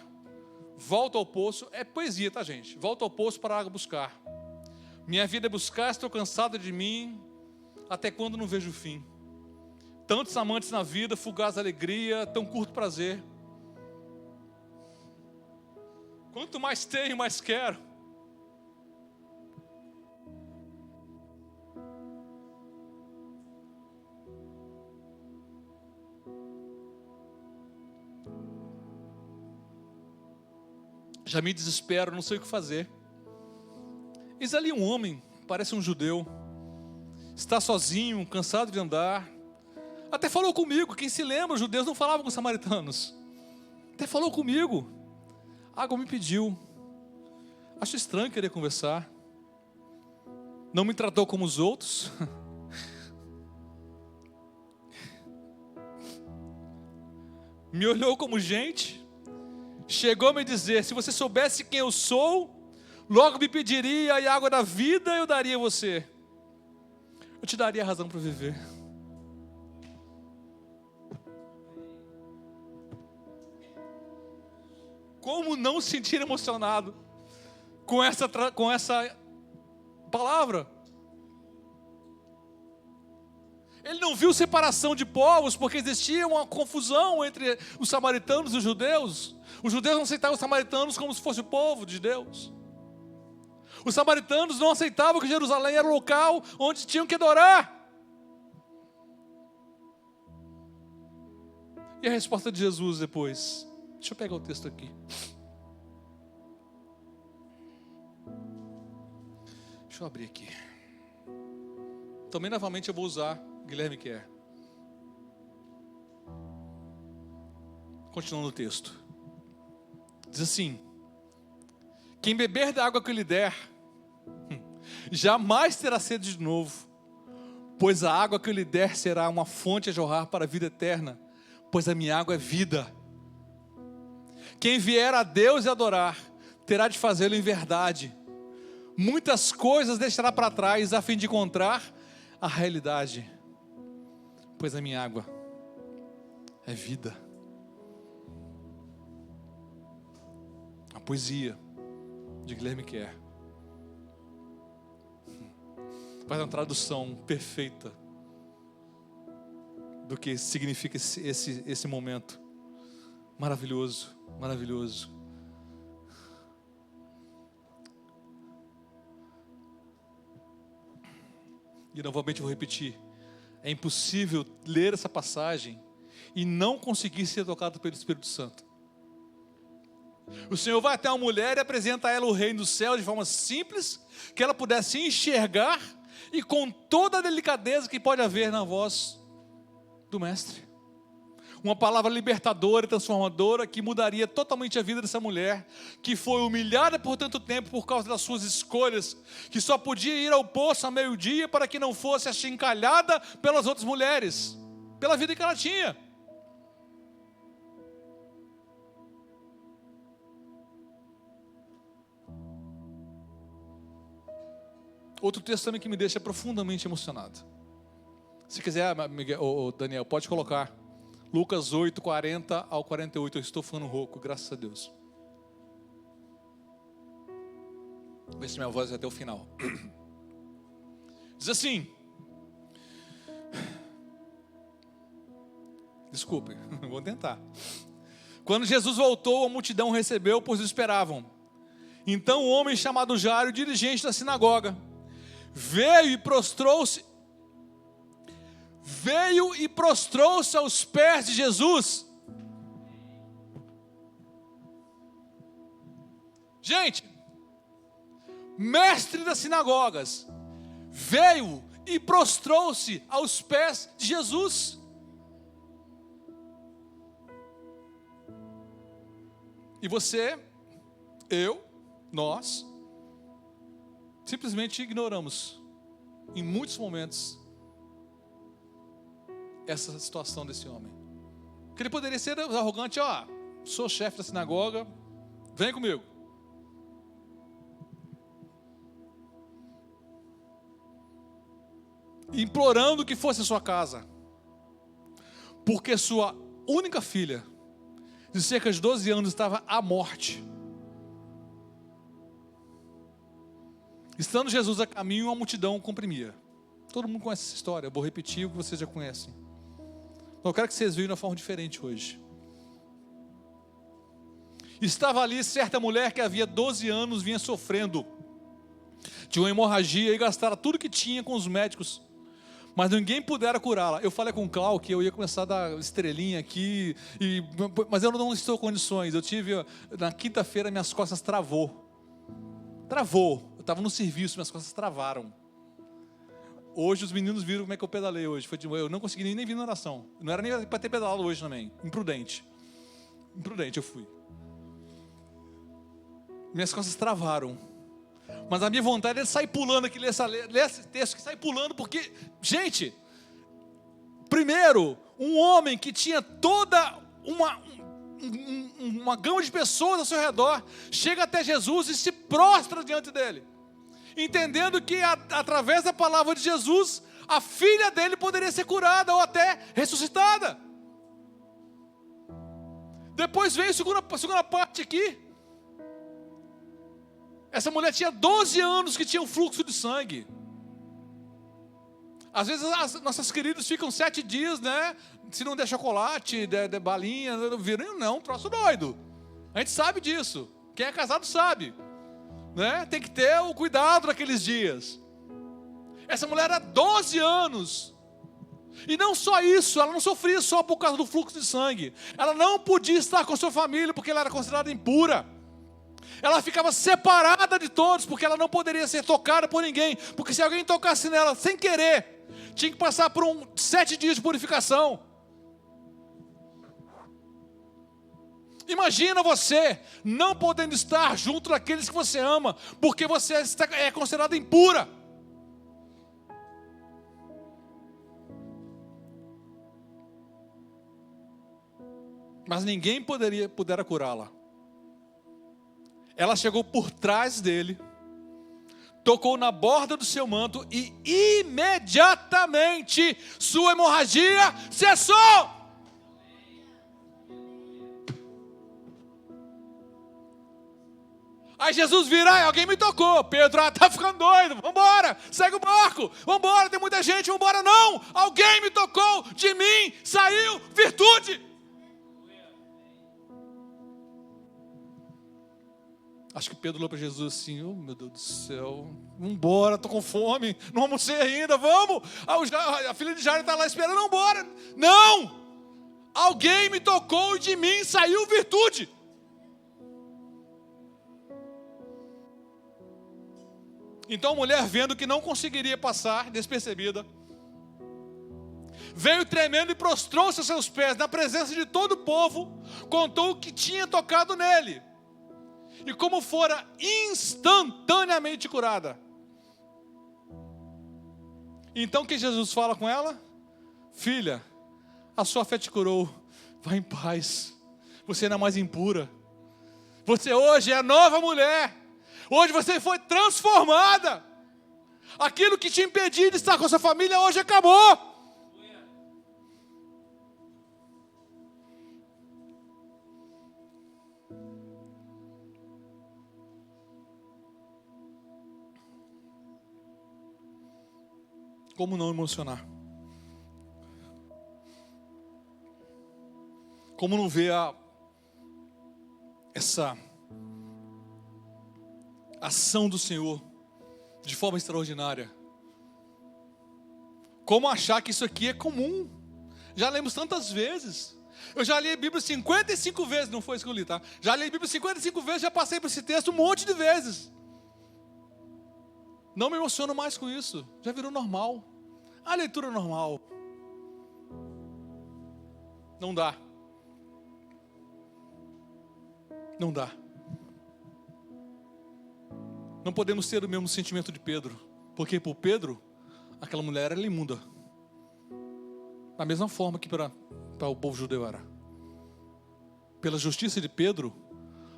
volto ao poço, é poesia, tá, gente? Volto ao poço para a água buscar. Minha vida é buscar, estou cansado de mim, até quando não vejo o fim. Tantos amantes na vida, fugaz alegria, tão curto prazer. Quanto mais tenho, mais quero. Já me desespero, não sei o que fazer. Eis ali um homem, parece um judeu, está sozinho, cansado de andar. Até falou comigo, quem se lembra, os judeus não falavam com os samaritanos. Até falou comigo. Água me pediu. Acho estranho querer conversar. Não me tratou como os outros. Me olhou como gente. Chegou a me dizer: se você soubesse quem eu sou, logo me pediria, e a água da vida eu daria a você. Eu te daria a razão para viver. Como não se sentir emocionado com essa palavra? Ele não viu separação de povos, porque existia uma confusão entre os samaritanos e os judeus. Os judeus não aceitavam os samaritanos como se fosse o povo de Deus. Os samaritanos não aceitavam que Jerusalém era o local onde tinham que adorar. E a resposta de Jesus depois? Deixa eu pegar o texto aqui. Deixa eu abrir aqui. Também novamente eu vou usar Guilherme Kerr. Continuando o texto. Diz assim: quem beber da água que eu lhe der, jamais terá sede de novo, pois a água que eu lhe der será uma fonte a jorrar para a vida eterna, pois a minha água é vida. Quem vier a Deus e adorar, terá de fazê-lo em verdade. Muitas coisas deixará para trás, a fim de encontrar a realidade. Pois a minha água é vida. A poesia de Guilherme Kerr faz uma tradução perfeita do que significa esse momento maravilhoso, maravilhoso. E novamente vou repetir, é impossível ler essa passagem e não conseguir ser tocado pelo Espírito Santo. O Senhor vai até uma mulher e apresenta a ela o reino do céu de forma simples, que ela pudesse enxergar e com toda a delicadeza que pode haver na voz do Mestre. Uma palavra libertadora e transformadora que mudaria totalmente a vida dessa mulher, que foi humilhada por tanto tempo por causa das suas escolhas, que só podia ir ao poço a meio-dia para que não fosse achincalhada pelas outras mulheres, pela vida que ela tinha. Outro texto também que me deixa profundamente emocionado. Se quiser, Daniel, pode colocar. Lucas 8, 40 ao 48. Eu estou falando rouco, graças a Deus. Vou ver se minha voz vai até o final. Diz assim. Desculpem, vou tentar. Quando Jesus voltou, a multidão o recebeu, pois o esperavam. Então um homem chamado Jairo, dirigente da sinagoga, veio e prostrou-se aos pés de Jesus. Gente, mestre das sinagogas, veio e prostrou-se aos pés de Jesus. E você, eu, nós, simplesmente ignoramos, em muitos momentos, essa situação desse homem. Que ele poderia ser arrogante, sou chefe da sinagoga, vem comigo. Implorando que fosse a sua casa, porque sua única filha, de cerca de 12 anos, estava à morte. Estando Jesus a caminho, a multidão o comprimia. Todo mundo conhece essa história, eu vou repetir o que vocês já conhecem. Então eu quero que vocês vejam de uma forma diferente hoje. Estava ali certa mulher que havia 12 anos vinha sofrendo de uma hemorragia e gastara tudo que tinha com os médicos, mas ninguém pudera curá-la. Eu falei com o Clau que eu ia começar a dar estrelinha aqui, mas eu não estou em condições. Eu tive, na quinta-feira, minhas costas travou. Eu estava no serviço, minhas costas travaram. Hoje os meninos viram como é que eu pedalei hoje. Eu não consegui nem vir na oração. Não era nem para ter pedalado hoje também. Imprudente eu fui. Minhas costas travaram. Mas a minha vontade é sair pulando aqui, ler esse texto, que sai pulando, porque, gente, primeiro, um homem que tinha toda uma gama de pessoas ao seu redor, chega até Jesus e se prostra diante dele, entendendo que através da palavra de Jesus, a filha dele poderia ser curada ou até ressuscitada. Depois veio a segunda parte aqui. Essa mulher tinha 12 anos que tinha um fluxo de sangue. Às vezes nossas queridas ficam 7 dias, né? Se não der chocolate, der balinha, não, troço doido. A gente sabe disso. Quem é casado sabe, né? Tem que ter o cuidado naqueles dias. Essa mulher era 12 anos. E não só isso, ela não sofria só por causa do fluxo de sangue. Ela não podia estar com sua família porque ela era considerada impura. Ela ficava separada de todos, porque ela não poderia ser tocada por ninguém. Porque se alguém tocasse nela sem querer, tinha que passar por 7 dias de purificação. Imagina você não podendo estar junto daqueles que você ama, porque você é considerada impura. Mas ninguém pudera curá-la. Ela chegou por trás dele, tocou na borda do seu manto e imediatamente sua hemorragia cessou. Aí Jesus vira, alguém me tocou. Pedro, está ficando doido, vamos embora, segue o barco, vamos embora, tem muita gente, vamos embora. Não, alguém me tocou, de mim saiu virtude. Acho que Pedro olhou para Jesus assim, oh meu Deus do céu, vamos embora, estou com fome, não almocei ainda, vamos. A filha de Jairo está lá esperando, não, bora. Não! Alguém me tocou e de mim saiu virtude. Então a mulher, vendo que não conseguiria passar despercebida, veio tremendo e prostrou-se aos seus pés, na presença de todo o povo, contou o que tinha tocado nele, e como fora instantaneamente curada. Então o que Jesus fala com ela? Filha, a sua fé te curou, vai em paz, você não é mais impura, você hoje é a nova mulher, hoje você foi transformada, aquilo que te impedia de estar com a sua família hoje acabou. Como não emocionar? Como não ver essa ação do Senhor de forma extraordinária? Como achar que isso aqui é comum? Já lemos tantas vezes. Eu já li a Bíblia 55 vezes, não foi isso que eu li, tá? Já li a Bíblia 55 vezes, já passei por esse texto um monte de vezes. Não me emociono mais com isso, já virou normal. A leitura normal. Não dá. Não dá. Não podemos ter o mesmo sentimento de Pedro, porque por Pedro, aquela mulher era imunda. Da mesma forma que para o povo judeu era. Pela justiça de Pedro,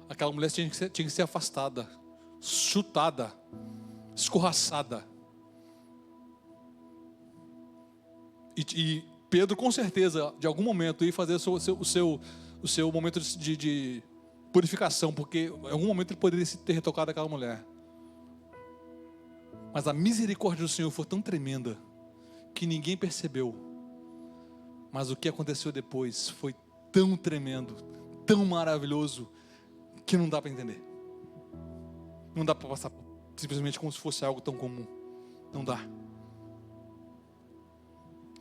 aquela mulher tinha que ser afastada, chutada, escorraçada. E Pedro com certeza, de algum momento, ia fazer o seu momento de purificação, porque em algum momento ele poderia ter retocado aquela mulher. Mas a misericórdia do Senhor foi tão tremenda, que ninguém percebeu. Mas o que aconteceu depois foi tão tremendo, tão maravilhoso, que não dá para entender. Não dá para passar simplesmente como se fosse algo tão comum. Não dá.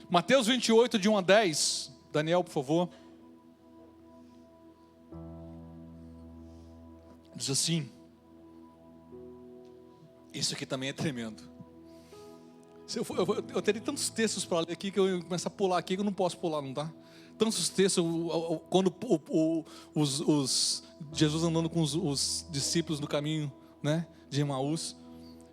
Mateus 28, de 1 a 10. Daniel, por favor. Diz assim. Isso aqui também é tremendo. Eu teria tantos textos para ler aqui, que eu começo a pular aqui, que eu não posso pular, não tá? Tantos textos, quando Jesus andando com os discípulos no caminho, né, de Emaús,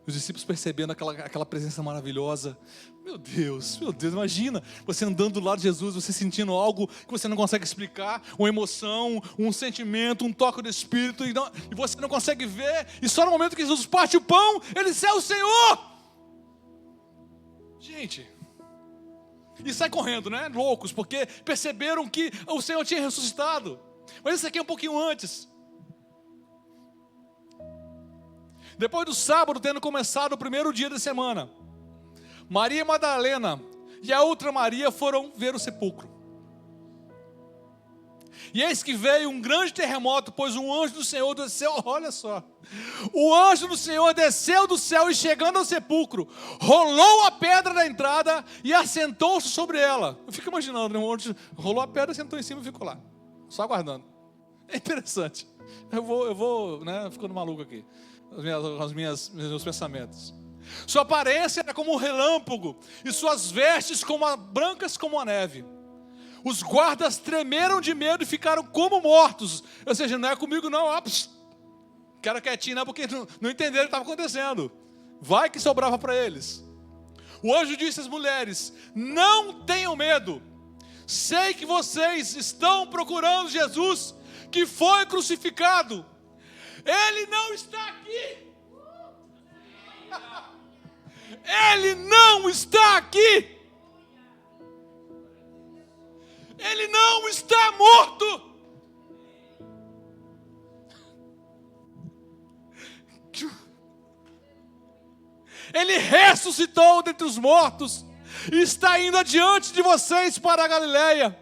os discípulos percebendo aquela presença maravilhosa. Meu Deus, imagina você andando do lado de Jesus, você sentindo algo que você não consegue explicar, uma emoção, um sentimento, um toque do Espírito, e você não consegue ver, e só no momento que Jesus parte o pão, ele é o Senhor. Gente, e sai correndo, né? Loucos, porque perceberam que o Senhor tinha ressuscitado. Mas isso aqui é um pouquinho antes. Depois do sábado, tendo começado o primeiro dia da semana, Maria Madalena e a outra Maria foram ver o sepulcro. E eis que veio um grande terremoto, pois um anjo do Senhor desceu, olha só. O anjo do Senhor desceu do céu e chegando ao sepulcro, rolou a pedra da entrada e assentou-se sobre ela. Eu fico imaginando, né? O anjo rolou a pedra, sentou em cima e ficou lá, só aguardando. É interessante. Eu vou, né, ficando maluco aqui. Meus pensamentos. Sua aparência era como um relâmpago, e suas vestes brancas como a neve. Os guardas tremeram de medo e ficaram como mortos. Ou seja, não é comigo não, ficaram quietinhos, não, porque não entenderam o que estava acontecendo. Vai que sobrava para eles. O anjo disse às mulheres: não tenham medo, sei que vocês estão procurando Jesus, que foi crucificado. Ele não está aqui. Ele não está aqui. Ele não está morto. Ele ressuscitou dentre os mortos e está indo adiante de vocês para a Galileia.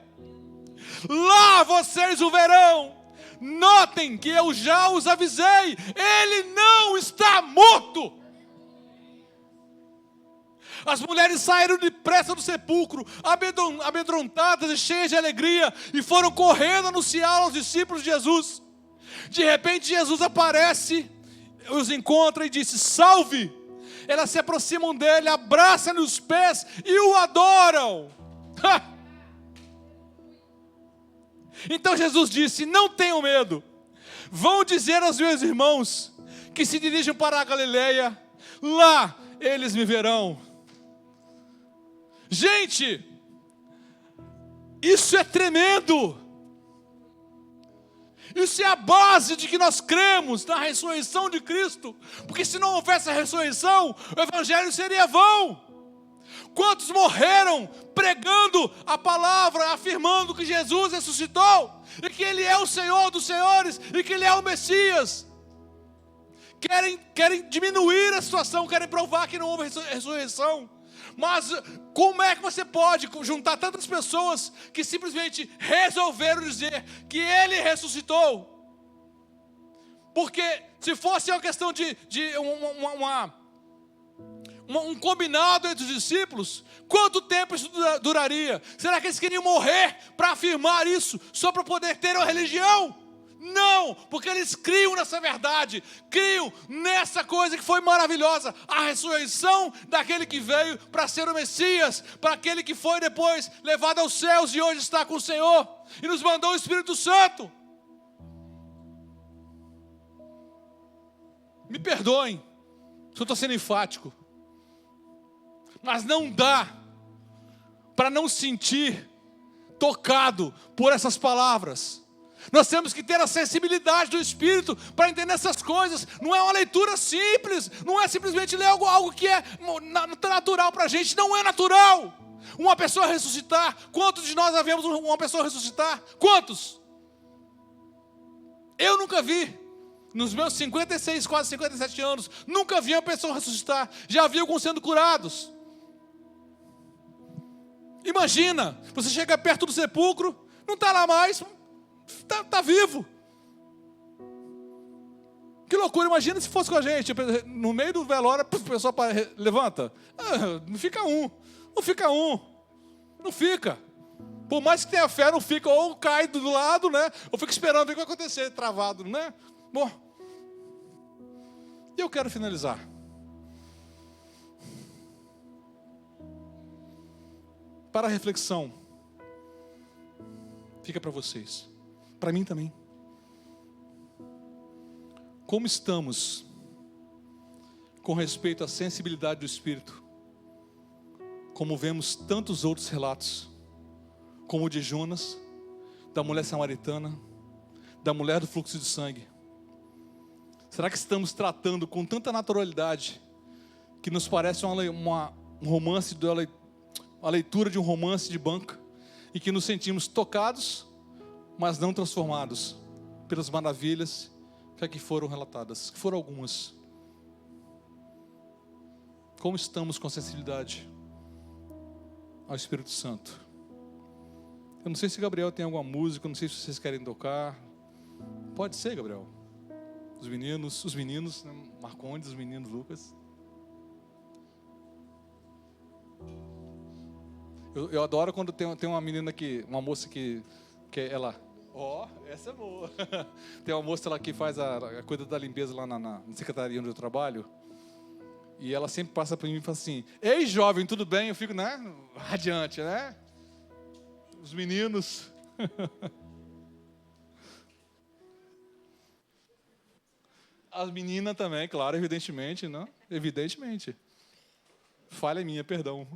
Lá vocês o verão. notem que eu já os avisei, ele não está morto. As mulheres saíram depressa do sepulcro, amedrontadas e cheias de alegria, e foram correndo anunciar aos discípulos de Jesus. De repente Jesus aparece, os encontra e disse: salve! Elas se aproximam dele, abraçam-lhe os pés e o adoram. Então Jesus disse: não tenham medo, vão dizer aos meus irmãos que se dirijam para a Galileia, lá eles me verão. Gente, isso é tremendo. Isso é a base de que nós cremos na ressurreição de Cristo. Porque se não houvesse a ressurreição, o evangelho seria vão. Quantos morreram pregando a palavra, afirmando que Jesus ressuscitou, e que Ele é o Senhor dos senhores, e que Ele é o Messias. Querem diminuir a situação, querem provar que não houve ressurreição. Mas como é que você pode juntar tantas pessoas que simplesmente resolveram dizer que Ele ressuscitou? Porque se fosse uma questão de um combinado entre os discípulos, quanto tempo isso duraria? Será que eles queriam morrer para afirmar isso, só para poder ter uma religião? Não, porque eles criam nessa verdade, criam nessa coisa que foi maravilhosa, a ressurreição daquele que veio para ser o Messias, para aquele que foi depois levado aos céus e hoje está com o Senhor, e nos mandou o Espírito Santo. Me perdoem, se eu estou sendo enfático, mas não dá para não sentir tocado por essas palavras. Nós temos que ter a sensibilidade do Espírito para entender essas coisas. Não é uma leitura simples, não é simplesmente ler algo que é natural para a gente, não é natural. Uma pessoa ressuscitar, quantos de nós já vemos uma pessoa ressuscitar? Quantos? Eu nunca vi, nos meus 56, quase 57 anos, nunca vi uma pessoa ressuscitar, já vi alguns sendo curados. Imagina, você chega perto do sepulcro, não está lá mais, Está vivo. Que loucura, imagina se fosse com a gente. No meio do velório, a pessoa levanta. Não fica um. Não fica. Por mais que tenha fé, não fica. Ou cai do lado, né? Ou fica esperando ver o que vai acontecer, travado, né? Bom, eu quero finalizar. Para a reflexão, fica para vocês. Para mim também. Como estamos com respeito à sensibilidade do Espírito? Como vemos tantos outros relatos, como o de Jonas, da mulher samaritana, da mulher do fluxo de sangue. Será que estamos tratando com tanta naturalidade que nos parece um romance, a leitura de um romance de banca, e que nos sentimos tocados, mas não transformados pelas maravilhas que aqui foram relatadas, que foram algumas. Como estamos com a sensibilidade ao Espírito Santo? Eu não sei se Gabriel tem alguma música, não sei se vocês querem tocar. Pode ser, Gabriel. Os meninos, né? Marcondes, os meninos, Lucas. Eu adoro quando tem uma menina aqui, uma moça que ela... essa é boa. Tem uma moça lá que faz a cuida da limpeza lá na secretaria onde eu trabalho. E ela sempre passa por mim e fala assim: ei, jovem, tudo bem? Eu fico, né, radiante, né? Os meninos. As meninas também, claro, evidentemente, não? Evidentemente. Falha minha, perdão.